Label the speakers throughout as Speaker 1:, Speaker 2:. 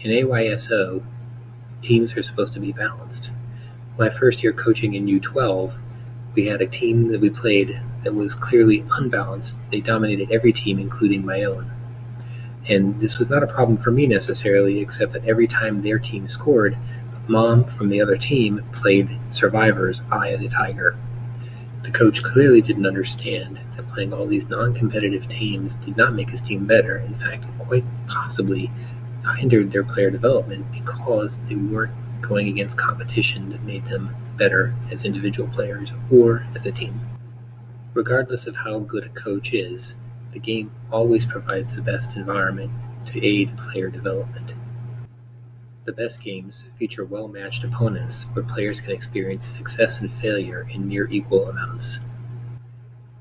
Speaker 1: In AYSO, teams are supposed to be balanced. My first year coaching in U12, we had a team that we played that was clearly unbalanced. They dominated every team, including my own. And this was not a problem for me necessarily, except that every time their team scored, Mom from the other team played Survivor's Eye of the Tiger. The coach clearly didn't understand that playing all these non-competitive teams did not make his team better. In fact, quite possibly hindered their player development because they weren't going against competition that made them better as individual players or as a team. Regardless of how good a coach is, the game always provides the best environment to aid player development. The best games feature well-matched opponents where players can experience success and failure in near equal amounts.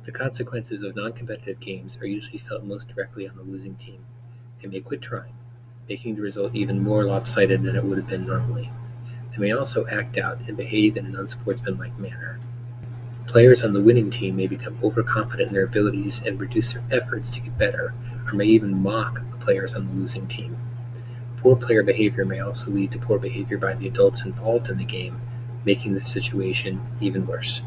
Speaker 1: The consequences of non-competitive games are usually felt most directly on the losing team. They may quit trying, making the result even more lopsided than it would have been normally. They may also act out and behave in an unsportsmanlike manner. Players on the winning team may become overconfident in their abilities and reduce their efforts to get better, or may even mock the players on the losing team. Poor player behavior may also lead to poor behavior by the adults involved in the game, making the situation even worse.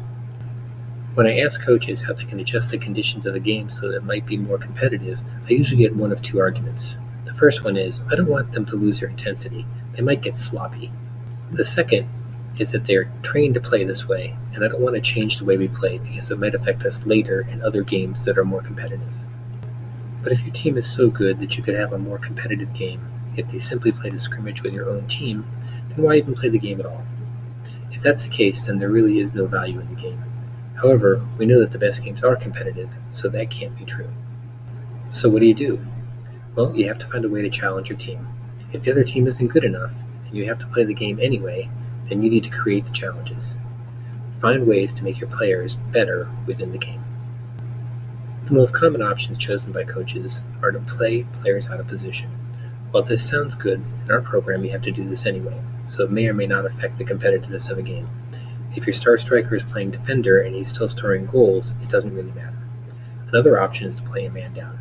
Speaker 1: When I ask coaches how they can adjust the conditions of a game so that it might be more competitive, I usually get one of two arguments. The first one is, I don't want them to lose their intensity. They might get sloppy. The second is that they're trained to play this way, and I don't want to change the way we play because it might affect us later in other games that are more competitive. But if your team is so good that you could have a more competitive game, if they simply played a scrimmage with your own team, then why even play the game at all? If that's the case, then there really is no value in the game. However, we know that the best games are competitive, so that can't be true. So what do? Well, you have to find a way to challenge your team. If the other team isn't good enough, and you have to play the game anyway, then you need to create the challenges. Find ways to make your players better within the game. The most common options chosen by coaches are to play players out of position. While this sounds good, in our program you have to do this anyway, so it may or may not affect the competitiveness of a game. If your star striker is playing defender and he's still scoring goals, it doesn't really matter. Another option is to play a man down.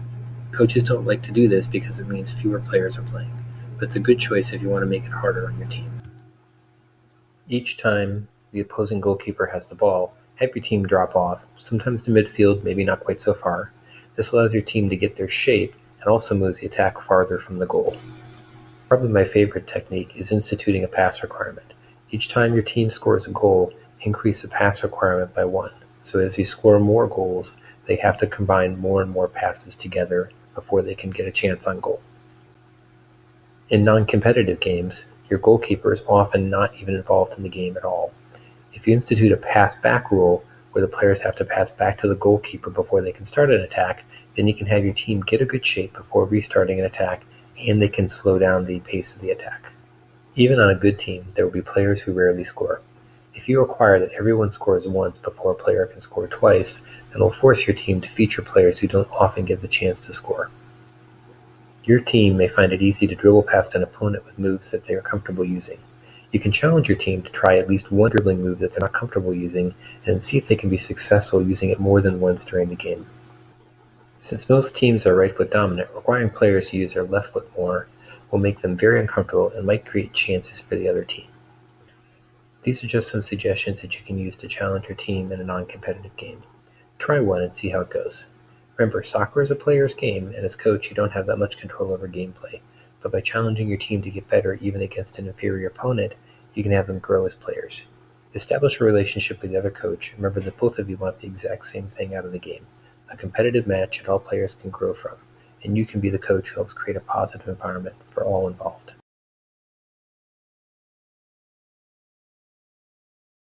Speaker 1: Coaches don't like to do this because it means fewer players are playing, but it's a good choice if you want to make it harder on your team. Each time the opposing goalkeeper has the ball, have your team drop off, sometimes to midfield, maybe not quite so far. This allows your team to get their shape and also moves the attack farther from the goal. Probably my favorite technique is instituting a pass requirement. Each time your team scores a goal, increase the pass requirement by 1. So as you score more goals, they have to combine more and more passes together before they can get a chance on goal. In non-competitive games, your goalkeeper is often not even involved in the game at all. If you institute a pass-back rule where the players have to pass back to the goalkeeper before they can start an attack, then you can have your team get a good shape before restarting an attack, and they can slow down the pace of the attack. Even on a good team, there will be players who rarely score. If you require that everyone scores once before a player can score twice, then it'll force your team to feature players who don't often get the chance to score. Your team may find it easy to dribble past an opponent with moves that they are comfortable using. You can challenge your team to try at least one dribbling move that they're not comfortable using, and see if they can be successful using it more than once during the game. Since most teams are right foot dominant, requiring players to use their left foot more will make them very uncomfortable and might create chances for the other team. These are just some suggestions that you can use to challenge your team in a non-competitive game. Try one and see how it goes. Remember, soccer is a player's game, and as coach you don't have that much control over gameplay, but by challenging your team to get better even against an inferior opponent, you can have them grow as players. Establish a relationship with the other coach, and remember that both of you want the exact same thing out of the game, a competitive match that all players can grow from, and you can be the coach who helps create a positive environment for all involved.